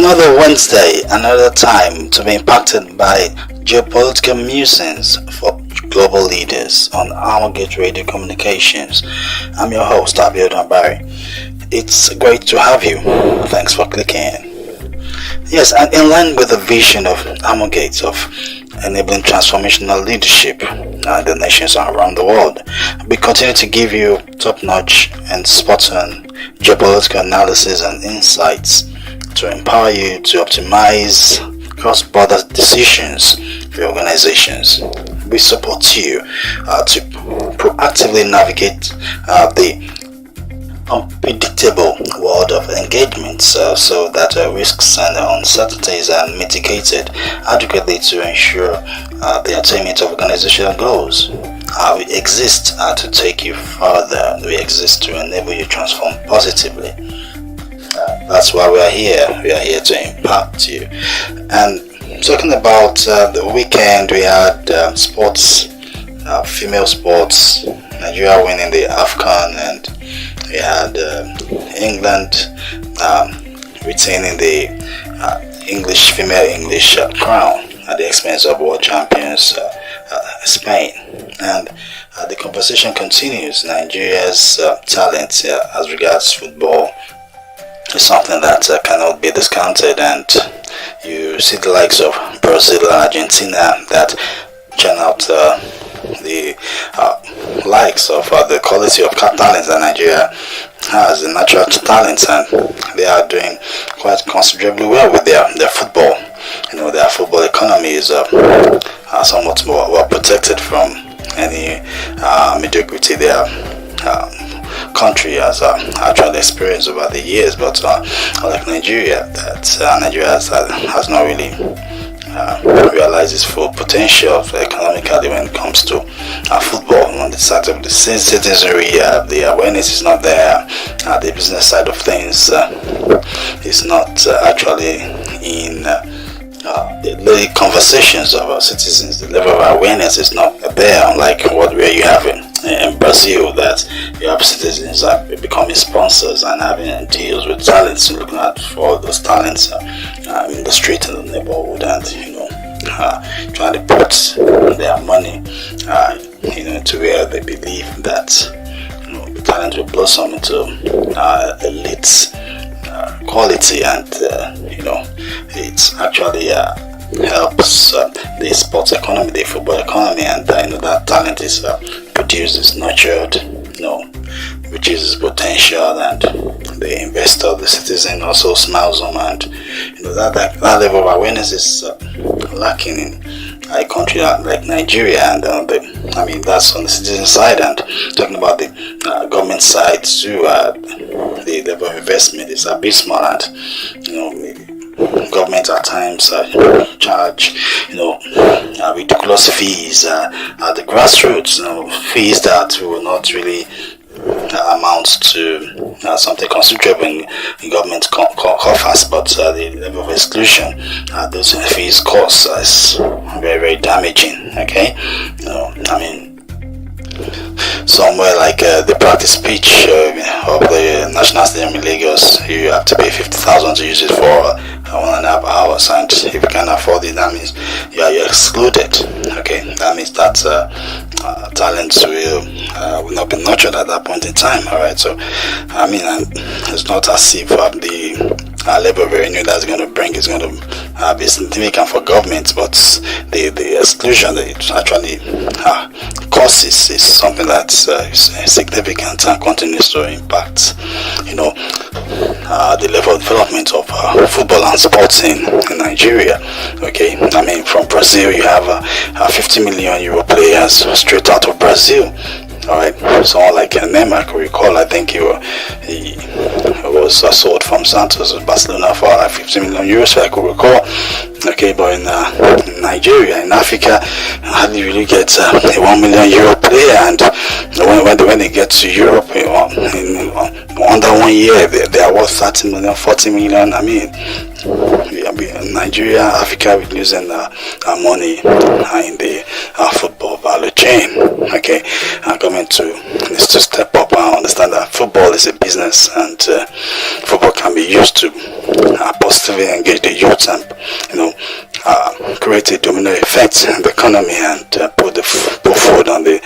Another Wednesday, another time to be impacted by geopolitical musings for global leaders on Armagate Radio Communications. I'm your host, Abiodun Barry. It's great to have you. Thanks for clicking. Yes, and in line with the vision of Armagate of enabling transformational leadership in the nations around the world, we continue to give you top-notch and spot-on geopolitical analysis and insights to empower you to optimize cross-border decisions for your organizations. We support you to proactively navigate the unpredictable world of engagements so that risks and uncertainties are mitigated adequately to ensure the attainment of organizational goals. We exist to take you further. We exist to enable you to transform positively. That's why we are here. We are here to impact you. And talking about the weekend, we had sports, female sports, Nigeria winning the AFCON, and we had England retaining the female English crown at the expense of world champions Spain. And the conversation continues. Nigeria's talent as regards football is something that cannot be discounted, and you see the likes of Brazil and Argentina that churn out the likes of the quality of talent that Nigeria has, the natural talents, and they are doing quite considerably well with their football. Their football economy is somewhat more well protected from any mediocrity their country has actually experienced over the years. But like Nigeria, Nigeria has not really realized its full potential economically when it comes to football. On the side of the citizenry, the awareness is not there. The business side of things is not actually in the conversations of our citizens. The level of awareness is not there, unlike where you have in Brazil, that you have citizens becoming sponsors and having deals with talents, looking out for all those talents in the street and the neighborhood, and trying to put their money to where they believe that the talent will blossom into elite quality, and it's actually helps the sports economy, the football economy, and that talent is produced, is nurtured, reaches its potential, and the investor, the citizen, also smiles on, and that level of awareness is lacking in a country like Nigeria. And that's on the citizen side. And talking about the government side too, the level of investment is abysmal, and government at times charge ridiculous fees at the grassroots, fees that will not really amounts to something considerable in government coffers, but the level of exclusion those fees cost is very, very damaging. Okay, somewhere like the practice pitch of the National Stadium in Lagos, you have to pay 50,000 to use it for 1.5 hours, and if you can't afford it, that means you're excluded. Okay, that means that talents will not be nurtured at that point in time. All right, so it's not as if the level of revenue that's going to bring is going to be significant for government, but the exclusion that it actually causes is something that's significant and continues to impact the level of development of football and sports in Nigeria. Okay, from Brazil you have 50 million euro players straight out of Brazil. Alright, someone like Neymar, I could recall, I think he was sold from Santos to Barcelona for like 50 million euros, I could recall. Okay, but in Nigeria, in Africa, hardly really get a 1 million euro player, and when they get to Europe, in under 1 year, they are worth 30 million, 40 million. Nigeria, Africa, we're losing money in the football value chain. Okay, coming to the is to step up and understand that football is a business, and football can be used to positively engage the youth and create a domino effect in the economy and put food on the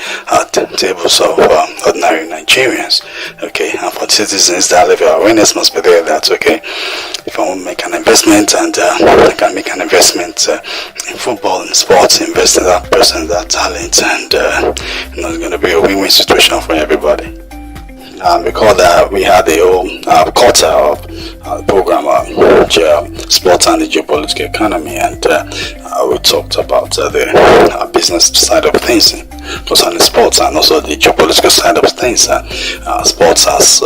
tables of ordinary Nigerians. Okay, and for citizens, that level of awareness must be there. That's okay. If I want to make an investment, and I can make an investment in football and sports, invest in that person, that talent, and it's going to be a win-win situation for everybody. Recall that we had a whole quarter of program on sports and the geopolitical economy, and we talked about the business side of things concerning sports, and also the geopolitical side of things. Sports as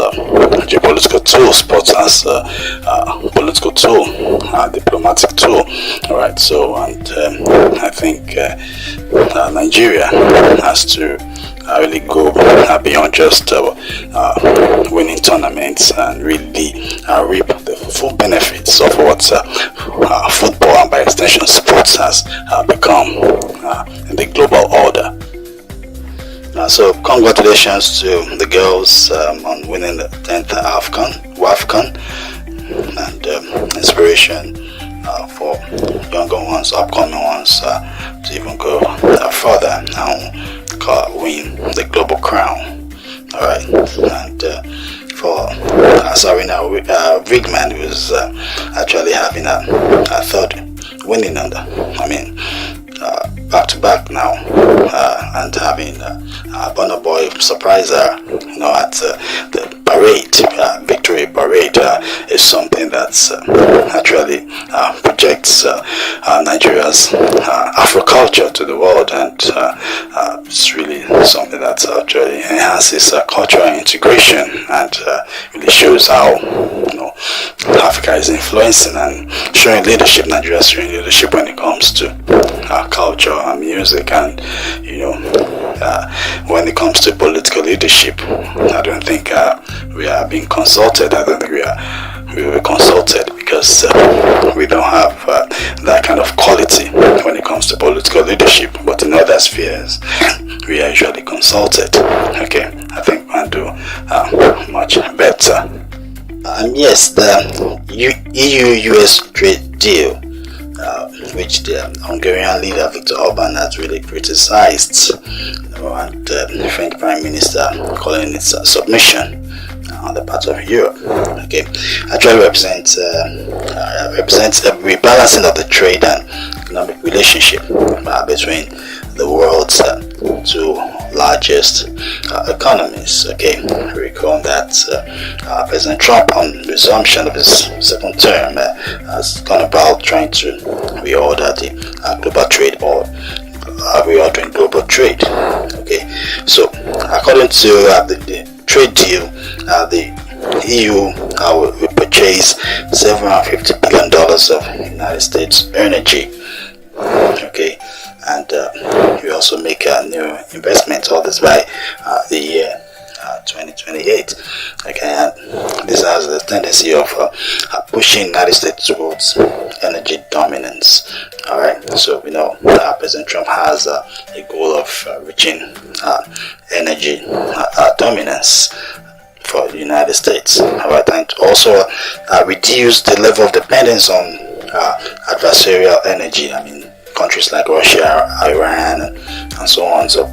geopolitical tool, sports as political tool, diplomatic tool. All right. So, and I think Nigeria has to really go beyond just winning tournaments and really reap the full benefits of what football and by extension sports has become in the global order. So congratulations to the girls on winning the 10th WAFCON, and inspiration for younger ones, upcoming ones, to even go further now, win the global crown. All right, and for Sarina Wigman, who was actually having a third winning under, back to back now, and having Burna Boy surprise her, at the parade, victory parade, is something that's actually projects Nigeria's Afro culture to the world, and it's really something that actually enhances cultural integration, and really shows how Africa is influencing and showing leadership. Nigeria is showing leadership when it comes to culture and music, and when it comes to political leadership, I don't think we are being consulted. I don't think we were consulted, because we don't have that kind of quality when it comes to political leadership. But in other spheres, we are usually consulted. Okay, I think we can do much better. Yes, the EU-US trade deal, which the Hungarian leader Viktor Orban has really criticized, and the French Prime Minister calling it submission on the part of Europe. Okay, actually represents a rebalancing of the trade and economic relationship between the world's two largest economies. Okay, recall that President Trump, on resumption of his second term, has gone about trying to reorder the global trade, or reordering global trade. Okay, so according to the trade deal, the EU will purchase $750 billion of United States energy. Okay, and we also make a new investment, all this by the year 2028. Okay, and this has the tendency of pushing United States towards energy dominance. All right, so we know President Trump has a goal of reaching energy dominance for the United States. All right, and also reduce the level of dependence on adversarial energy. Countries like Russia, Iran, and so on. So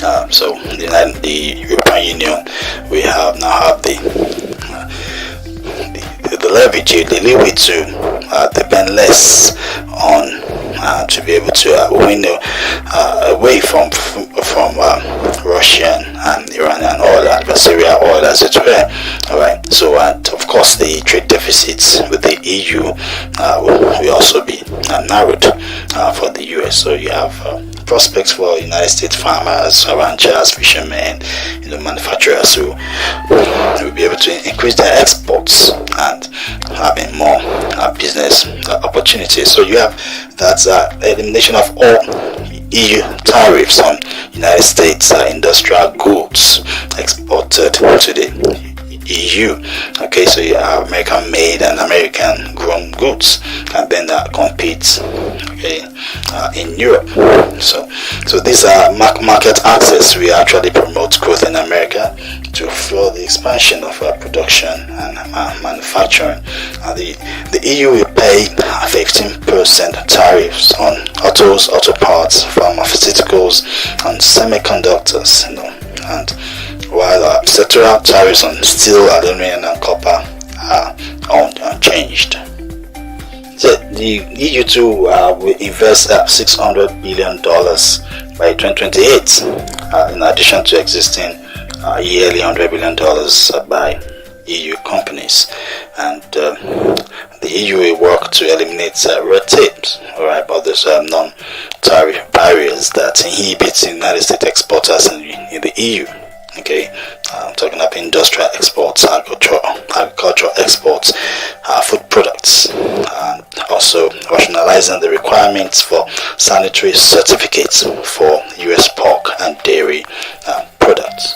the European Union, we now have the leverage, the leeway to depend less on to be able to win away from Russian and Iranian oil, adversarial oil, as it were. All right. So of course the trade deficits with the EU will also be narrowed for the US. So you have prospects for United States farmers, ranchers, fishermen, manufacturers who will be able to increase their exports and having more business opportunities. So you have that elimination of all EU tariffs on United States industrial goods exported to the EU. Okay, so you have American made and American grown goods, and then compete, okay, in Europe. So these are market access. We actually promote growth in America to fuel the expansion of production and manufacturing. The EU will pay 15% tariffs on auto parts, pharmaceuticals, and semiconductors, and while sectoral tariffs on steel, aluminum, and copper are unchanged. So the EU too will invest $600 billion by 2028, in addition to existing yearly $100 billion by EU companies. And the EU will work to eliminate red tape, alright, but there's non-tariff barriers that inhibit the United States exporters in the EU. Okay, I'm talking about industrial exports, agricultural exports, food products, and also rationalizing the requirements for sanitary certificates for US pork and dairy products.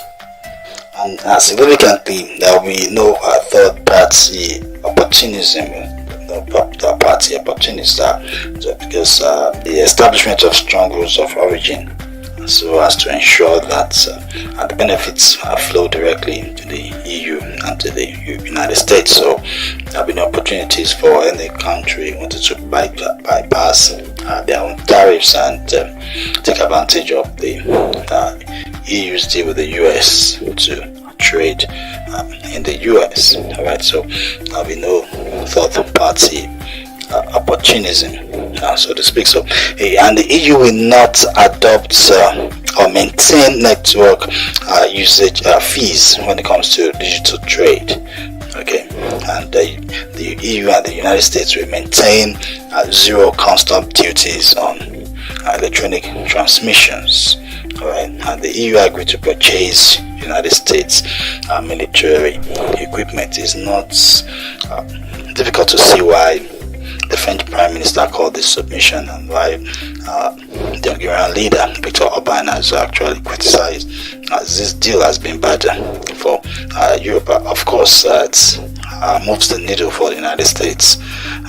And significantly, there will be no third-party opportunism. Party opportunists, because the establishment of strong rules of origin, so as to ensure that the benefits flow directly to the EU and to the United States. So there will be no opportunities for any country wanted to bypass their own tariffs and take advantage of the EU's deal with the US to trade in the US. Alright, so there will be no third party opportunism, so to speak. So, and the EU will not adopt or maintain network usage fees when it comes to digital trade. Okay, and the EU and the United States will maintain zero customs duties on electronic transmissions. Alright, and the EU agreed to purchase United States military equipment. It's not difficult to see why the French Prime Minister called this submission, and why the Hungarian leader Viktor Orban has actually criticized this deal has been bad for Europe. Of course, it moves the needle for the United States,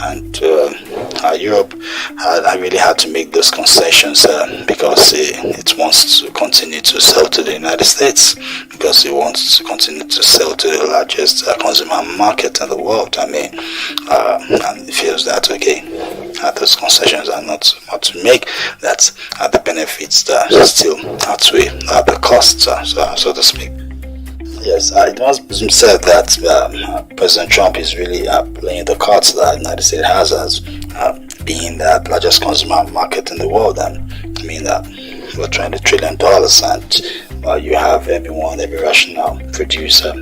and Europe really had to make those concessions because it wants to continue to sell to the United States, because it wants to continue to sell to the largest consumer market in the world. I mean, and it feels that those concessions are not to make, that the benefits that still outweigh the costs, so to speak. Yes, it must be said that President Trump is really playing the cards that the United States has as being the largest consumer market in the world. And I mean that we're $20 trillion, and you have every rational producer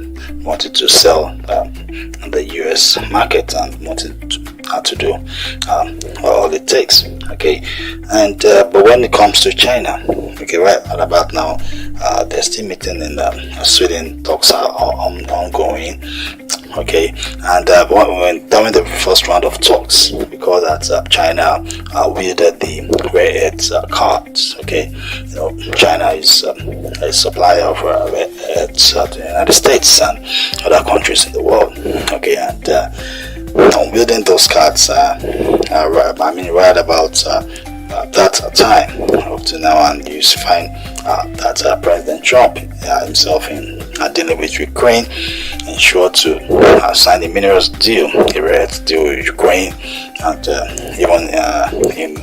wanted to sell in the US market and wanted to do all it takes. Okay, and but when it comes to China, right about now, they're still meeting in Sweden. Talks are ongoing. Okay, and during the first round of talks, because that China wielded the rare earth cards. Okay, China is a supplier of rare earths to the United States and other countries in the world. Okay, and on wielding those cards, right about that time up to now, and you find that President Trump himself in dealing with Ukraine ensured to sign a minerals deal, a rare earth deal with Ukraine, and even in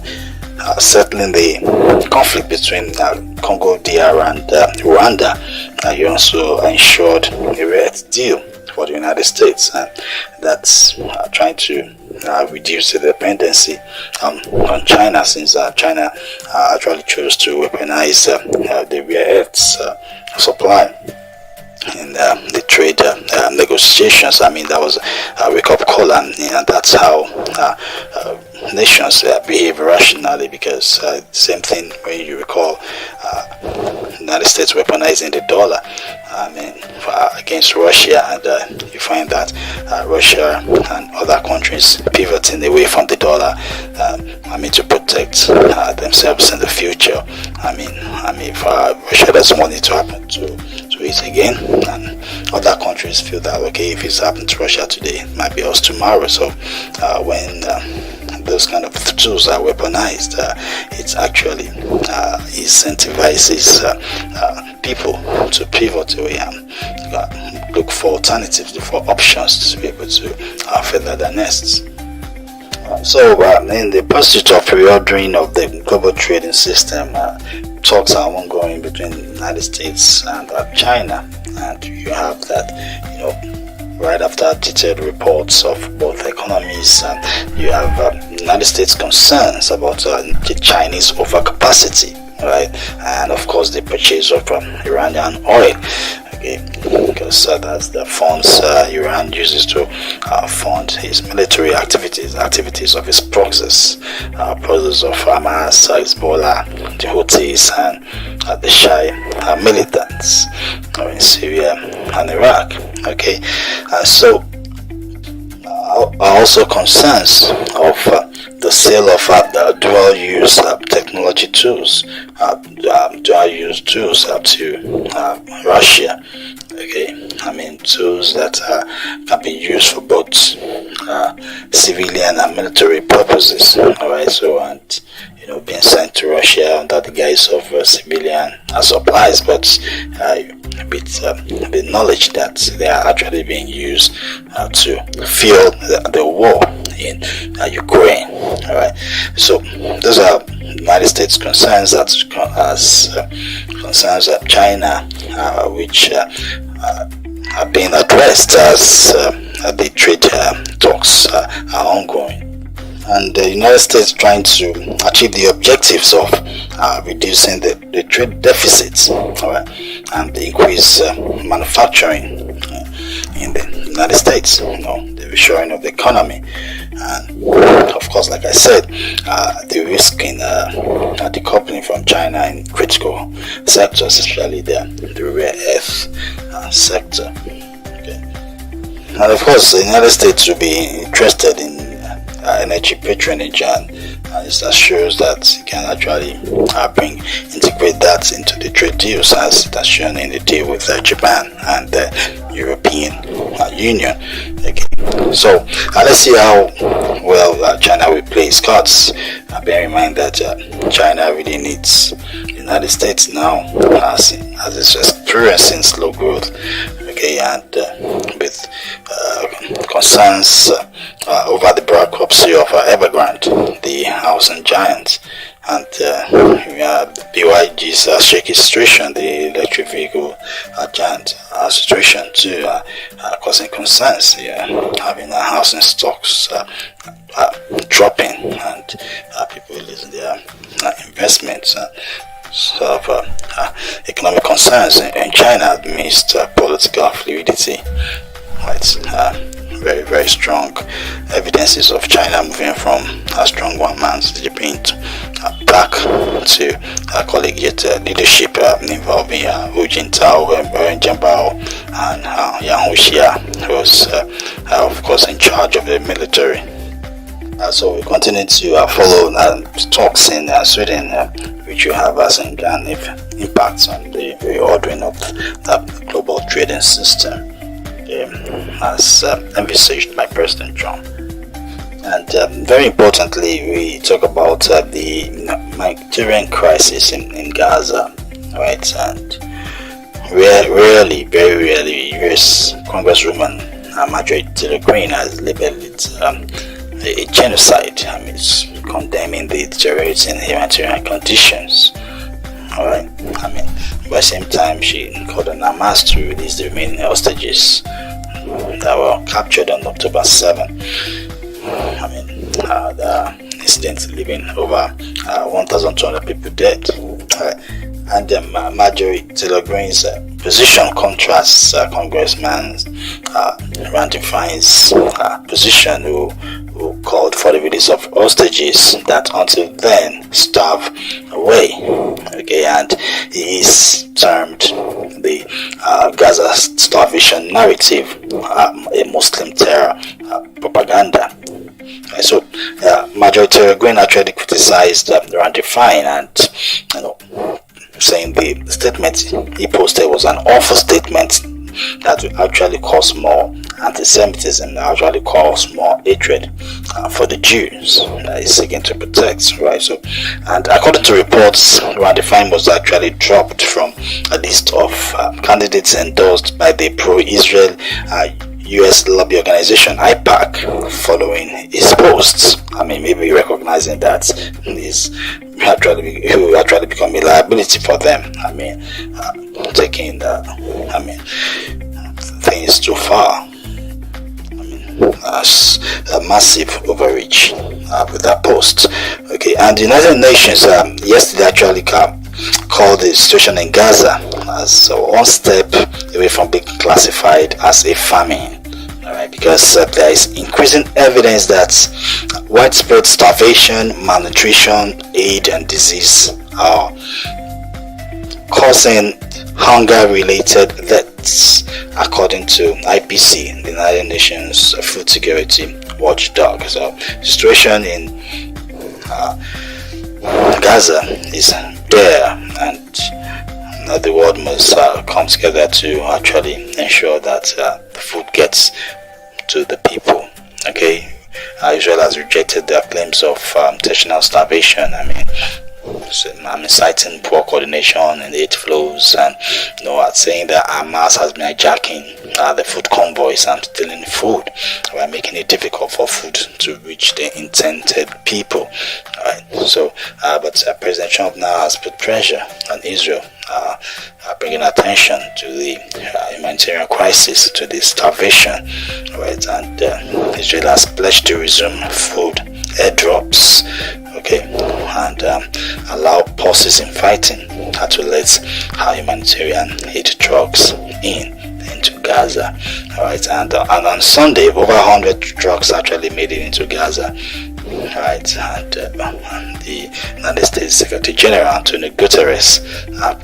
settling the conflict between Congo DR and Rwanda. He also ensured a rare earth deal for the United States, and that's trying to reduce the dependency on China, since China actually chose to weaponize the rare earths supply in the trade negotiations. I mean, that was a wake-up call, and that's how nations behave rationally, because same thing when you recall the United States weaponizing the dollar, against Russia, and you find that Russia and other countries pivoting away from the dollar, to protect themselves in the future. If Russia doesn't want it to happen to to it again, and other countries feel that okay, if it's happened to Russia today, it might be us tomorrow. So when those kind of tools are weaponized, it actually incentivizes people to pivot away and look for alternatives, look for options to be able to feather their nests. So in the pursuit of reordering of the global trading system, talks are ongoing between the United States and China, and you have that, right after detailed reports of both economies, you have the United States concerns about the Chinese overcapacity, right, and of course the purchase of Iranian oil. Okay, because that's the funds Iran uses to fund his military activities of his proxies of Hamas, Hezbollah, the Houthis, and the Shia militants in Syria and Iraq. Okay, so also concerns of the sale of dual-use technology tools, dual-use tools to Russia. Okay, tools that can be used for both civilian and military purposes. All right, so and being sent to Russia under the guise of civilian supplies, but with the knowledge that they are actually being used to fuel the war in Ukraine. All right, so those are United States concerns that concerns China, which are being addressed as the trade talks are ongoing. And the United States trying to achieve the objectives of reducing the trade deficits, right, and increase manufacturing in the United States, the reshoring of the economy, and of course, like I said, the risk in decoupling from China in critical sectors, especially the rare earth sector. Okay. And of course, the United States will be interested in energy patronage, and it assures that it can actually integrate that into the trade deals, as it has shown in the deal with Japan and the European Union. Okay. So let's see how well China will play its cards. Bear in mind that China really needs the United States now, as it's experiencing slow growth. Okay, and with concerns over the bankruptcy of Evergrande, the housing giant, and BYG's shaky situation, the electric vehicle giant situation too, causing concerns. Having housing stocks dropping, and people losing their investments. Sort of economic concerns in China amidst political fluidity. Right, very, very strong evidences of China moving from a strong one-man regime back to collegiate leadership involving Hu Jintao, Wen Jianbao, and Yang Huxia, who's of course in charge of the military. So we continue to follow talks in Sweden, which you have as an impacts on the reordering of the global trading system, as envisaged by President Trump. And very importantly, we talk about the humanitarian crisis in Gaza, right? And very rarely, U.S. Congresswoman Marjorie Taylor Greene has labeled it a genocide. It's condemning the deteriorating humanitarian conditions. Alright, by the same time, she called on Hamas to release the remaining hostages that were captured on October 7. The incident leaving over 1,200 people dead. And Marjorie Taylor Greene's position contrasts Congressman Randy Fine's position, who called for the release of hostages that until then starve away. Okay, and he is termed the Gaza starvation narrative a Muslim terror propaganda. So Marjorie Taylor Greene actually criticized Randy Fine and saying the statement he posted was an awful statement that will actually cause more anti-Semitism, that actually cause more hatred for the Jews that he's seeking to protect, right? So, and according to reports, Randy Fine was actually dropped from a list of candidates endorsed by the pro-Israel US lobby organization IPAC following his posts. I mean, maybe recognizing that he will actually become a liability for them. I mean, taking things too far. I mean, a massive overreach with that post. Okay, and the United Nations yesterday actually called the situation in Gaza as one step away from being classified as a famine. Alright, because there is increasing evidence that widespread starvation, malnutrition, AIDS, and disease are causing hunger-related deaths, according to IPC, the United Nations Food Security Watchdog. So, the situation in Gaza is there, and the world must come together to actually ensure that the food gets to the people. Okay, Israel has rejected their claims of intentional starvation. I mean, citing poor coordination and aid flows, and saying that Hamas has been hijacking the food convoys and stealing food, by making it difficult for food to reach the intended people. Right. So, but President Trump now has put pressure on Israel, bringing attention to the humanitarian crisis, to the starvation, right? And Israel has pledged to resume food airdrops, okay, and allow pauses in fighting to let humanitarian aid trucks into Gaza. Alright, and on Sunday, over 100 trucks actually made it into Gaza. Right, and the United States Secretary General Antonio Guterres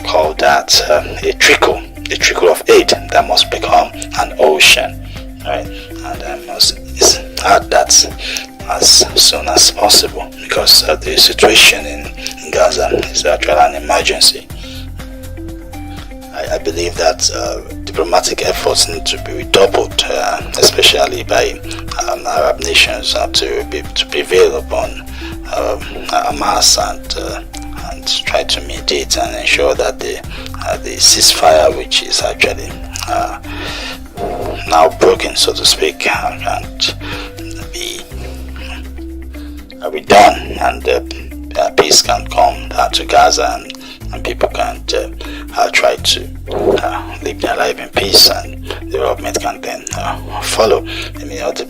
called that a trickle of aid that must become an ocean. Right, and must add that as soon as possible, because the situation in Gaza is actually an emergency. I believe that diplomatic efforts need to be redoubled, especially by Arab nations, to prevail upon Hamas and try to mediate and ensure that the ceasefire, which is actually now broken, so to speak, can be done, and peace can come to Gaza, and people can try to live their life in peace, and development can then follow. I mean, all the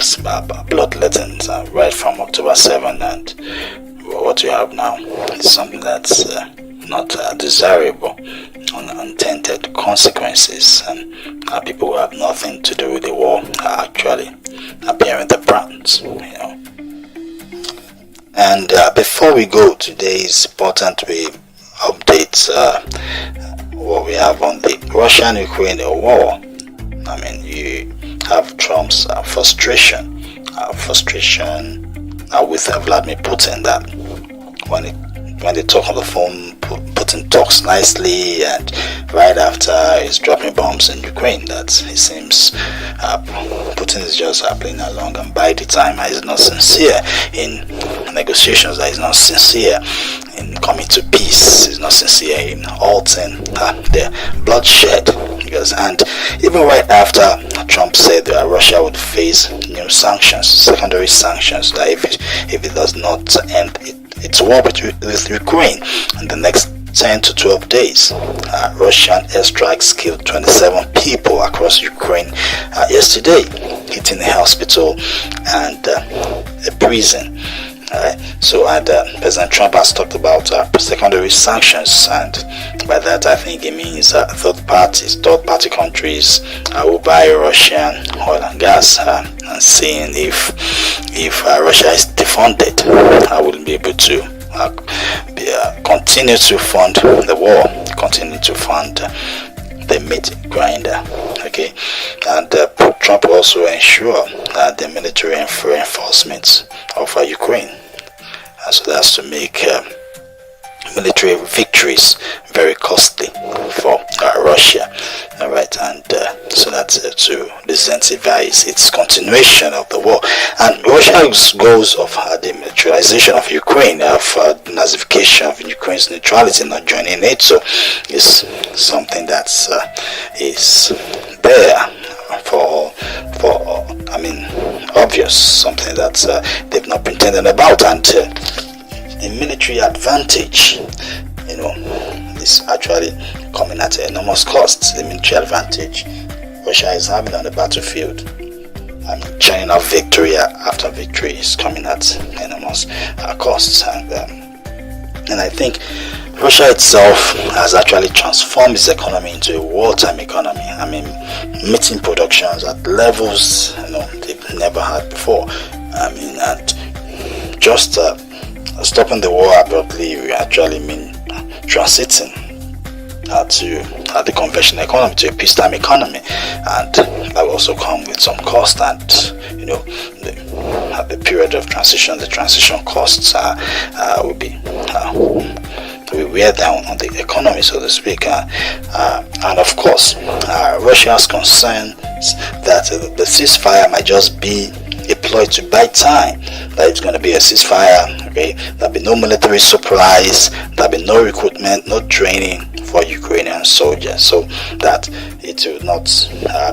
bloodlettings right from October 7, and what we have now is something that's not desirable, unintended consequences, and people who have nothing to do with the war are actually bearing the brunt, And before we go, today is important we update what we have on the Russian-Ukraine war. I mean, you have Trump's frustration with Vladimir Putin, that when they talk on the phone, Putin talks nicely, and right after he's dropping bombs in Ukraine, that it seems Putin is just playing along and biding the time. He's not sincere in negotiations, that he's not sincere in coming to peace, he's not sincere in halting the bloodshed. And even right after Trump said that Russia would face new sanctions, secondary sanctions, that if it does not end its war with Ukraine in the next 10 to 12 days, Russian airstrikes killed 27 people across Ukraine yesterday, hitting a hospital and a prison. So President Trump has talked about secondary sanctions, and by that I think it means third party countries will buy Russian oil and gas, and seeing if Russia is defunded, I will be able to continue to fund the war, continue to fund the meat grinder. Okay, and Trump will also ensure the military reinforcement of Ukraine. So that's to make military victories very costly. costly for Russia. All right, and so that's to incentivize its continuation of the war. And Russia's goals of the militarization of Ukraine, of Nazification of Ukraine's neutrality, not joining NATO, is something that is there for obvious, something that they've not pretended about. And the military advantage, is actually coming at enormous cost. The military advantage Russia is having on the battlefield, churning out victory after victory, is coming at enormous costs. And I think Russia itself has actually transformed its economy into a wartime economy. Meeting productions at levels they've never had before. And just stopping the war abruptly, we actually mean transiting to the conventional economy to a peacetime economy, and that will also come with some cost. And the period of transition, the transition costs will be wear down on the economy, so to speak. And of course, Russia's concerns that the ceasefire might just be a ploy to buy time, that it's going to be a ceasefire, okay? There'll be no military supplies, there'll be no recruitment, no training for Ukrainian soldiers, so that it will not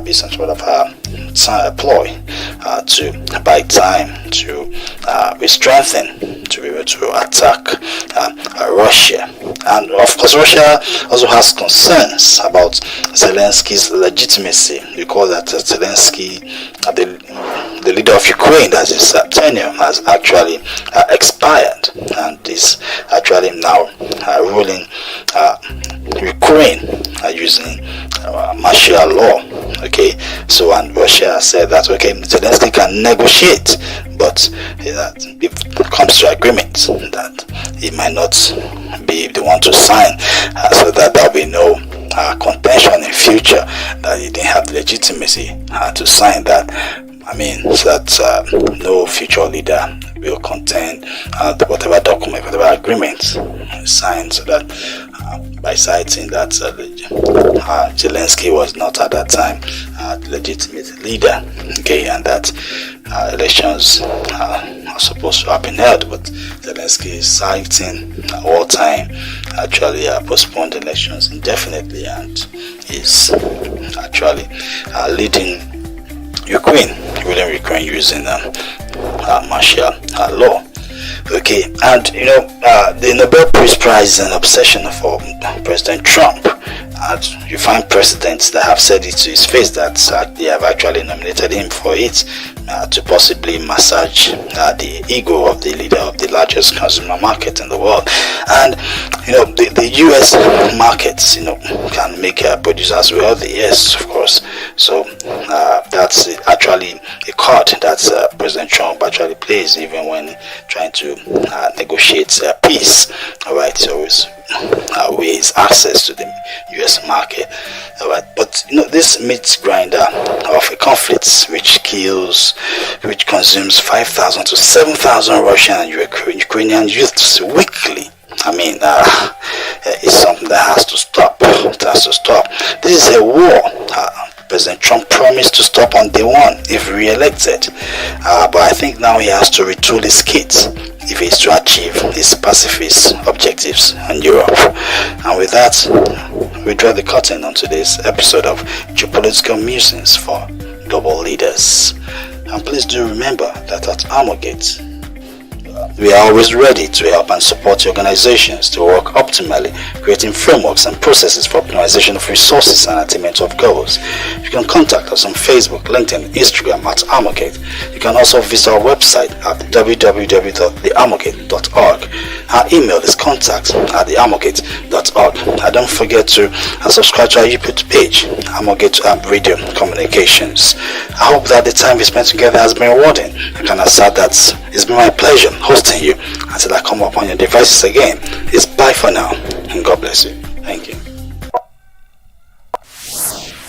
be some sort of a ploy to buy time, to be strengthened, to be able to attack Russia. And of course, Russia also has concerns about Zelensky's legitimacy, because that Zelensky, the leader of Ukraine, that his tenure has actually expired, and is actually now ruling Ukraine using martial law. Okay, so, and Russia said that Zelensky can negotiate, but if it comes to agreement, that he might not be the one to sign, so that there'll be no contention in future that he didn't have the legitimacy to sign that. So that no future leader will contend whatever document, whatever agreement signed, so that by citing that Zelensky was not at that time the legitimate leader, okay, and that elections are supposed to have been held, but Zelensky is citing wartime actually postponed elections indefinitely, and is actually leading Ukraine using martial law. Okay, and the Nobel Peace Prize is an obsession for President Trump. And you find presidents that have said it to his face that they have actually nominated him for it, to possibly massage the ego of the leader of the largest consumer market in the world. And the US markets can make producers wealthy, yes, of course. So that's actually a card that President Trump actually plays, even when trying to negotiate peace. All right, so it's ways access to the US market. All right, but this meat grinder of a conflict which consumes 5,000 to 7,000 Russian and Ukrainian youths weekly. It's something that has to stop. It has to stop. This is a war. President Trump promised to stop on day one if re-elected, but I think now he has to retool his kit if he is to achieve his pacifist objectives in Europe. And with that, we draw the curtain on today's episode of Geopolitical Musings for Global Leaders. And please do remember that at Armorgate, we are always ready to help and support organizations to work optimally, creating frameworks and processes for optimization of resources and attainment of goals. You can contact us on Facebook, LinkedIn, Instagram at Armorgate. You can also visit our website at www.thearmorgate.org. Our email is contact@thearmorgate.org. And don't forget to subscribe to our YouTube page, Armorgate Radio Communications. I hope that the time we spent together has been rewarding. I can assert that it's been my pleasure hosting you. Until I come up on your devices again, it's bye for now, and God bless you. Thank you.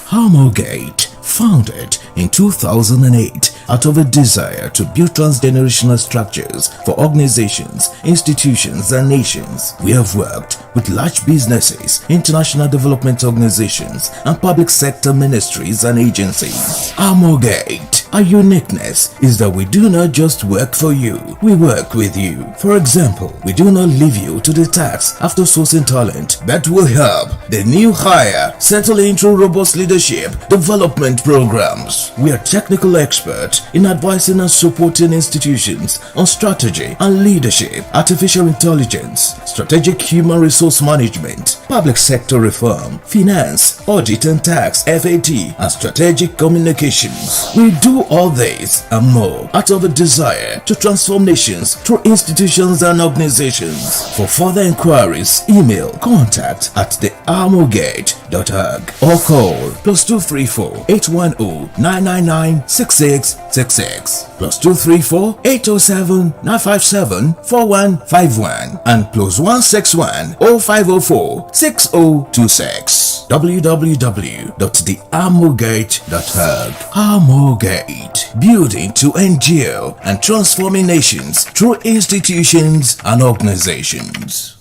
Armorgate. Founded in 2008 out of a desire to build transgenerational structures for organizations, institutions, and nations, we have worked with large businesses, international development organizations, and public sector ministries and agencies. Armorgate. Our uniqueness is that we do not just work for you, we work with you. For example, we do not leave you to the task after sourcing talent that will help the new hire settle into robust leadership development programs. We are technical experts in advising and supporting institutions on strategy and leadership, artificial intelligence, strategic human resource management, public sector reform, finance, audit and tax, FAT, and strategic communications. We do all this and more out of a desire to transform nations through institutions and organizations. For further inquiries, email contact@thearmorgate.org or call +234 810 999 6666, +234 807 957 4151, and +161 0504 6026. www.thearmorgate.org. Armorgate, building to endure and transforming nations through institutions and organizations.